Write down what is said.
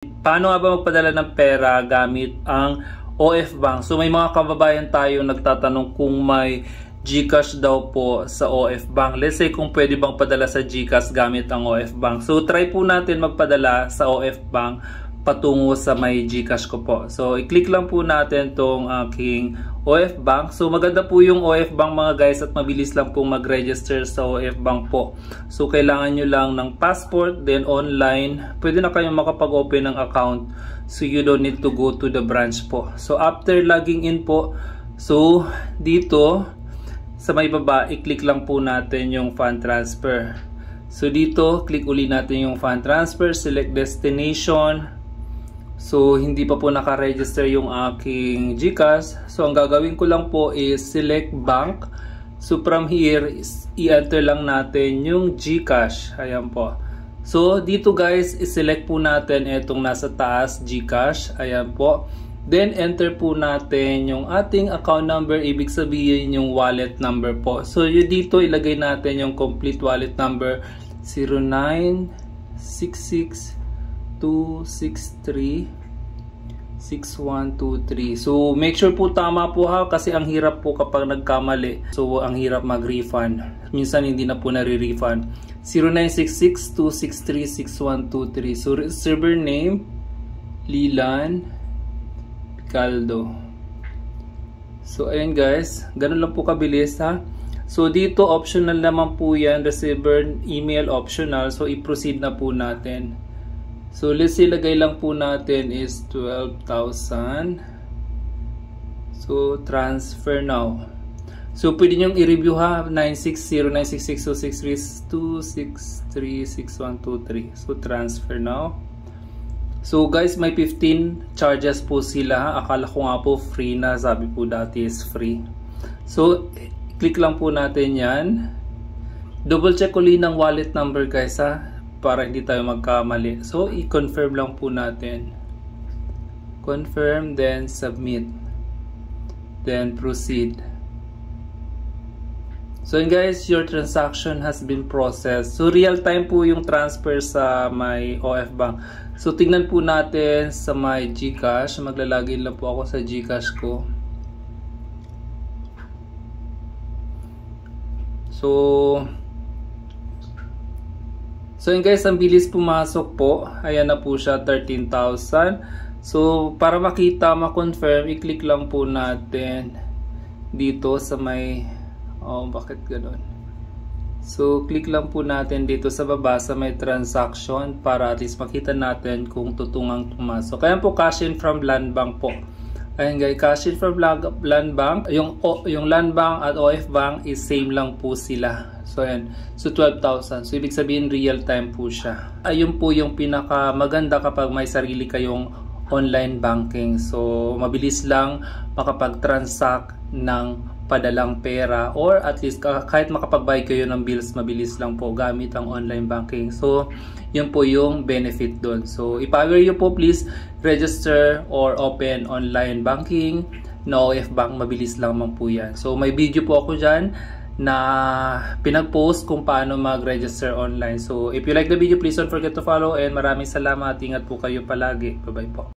Paano nga ba magpadala ng pera gamit ang OF Bank? So may mga kababayan tayo nagtatanong kung may GCash daw po sa OF Bank. Let's say kung pwede bang padala sa GCash gamit ang OF Bank. So try po natin magpadala sa OF Bank patungo sa may GCash ko po. So i-click lang po natin tong aking OF Bank. So maganda po yung OF Bank mga guys at mabilis lang po mag-register sa OF Bank po. So kailangan nyo lang ng passport, then online. Pwede na kayong makapag-open ng account. So you don't need to go to the branch po. So after logging in po, so dito sa may baba, i-click lang po natin yung fund transfer. So dito, click uli natin yung fund transfer, select destination. So hindi pa po naka-register yung aking GCash. So ang gagawin ko lang po is select bank. So from here, i-enter lang natin yung GCash. Ayan po. So dito guys, i-select po natin itong nasa taas, GCash. Ayan po. Then enter po natin yung ating account number, ibig sabihin yung wallet number po. So yun dito ilagay natin yung complete wallet number 096626366123. So make sure po tama po ha, kasi ang hirap po kapag nagkamali. So ang hirap mag-refund. Minsan hindi na po nare-refund. 096626366123. So server name Lilan Caldo. So ayun guys, ganun lang po kabilis ha. So dito optional naman po yan, receiver email optional. So i-proceed na po natin. So let's say lagay lang po natin is 12,000. So transfer now. So pwede nyo i-review ha, 960-966-263-6123. So transfer now. So guys, may 15 charges po sila. Akala ko nga po free na. Sabi po dati is free. So click lang po natin yan. Double check ulit ng wallet number guys ha, para hindi tayo magkamali. So i-confirm lang po natin. Confirm, then submit. Then proceed. So guys, your transaction has been processed. So real time po yung transfer sa my OF Bank. So tingnan po natin sa my GCash. Maglalagin lang po ako sa GCash ko. So yun guys, ang bilis pumasok po. Ayan na po siya, 13,000. So para makita, ma-confirm, i-click lang po natin dito sa may bakit gano'n? So click lang po natin dito sa baba sa may transaction para at least makita natin kung tutungang pumasok. Kaya po cash in from Land Bank po. Ayan guys, cash in from Land Bank. Yung Land Bank at OF Bank is same lang po sila. So ayan, so 12,000. So ibig sabihin real time po siya. Ayun po yung pinaka maganda kapag may sarili kayong online banking. So mabilis lang makapag-transact ng padalang pera, or at least kahit makapag-buy kayo ng bills, mabilis lang po gamit ang online banking. So yun po yung benefit doon. So if I were you po, please register or open online banking na OF Bank. Mabilis lang man po yan. So may video po ako dyan na pinag-post kung paano mag-register online. So if you like the video, please don't forget to follow, and maraming salamat. Ingat po kayo palagi. Bye bye po.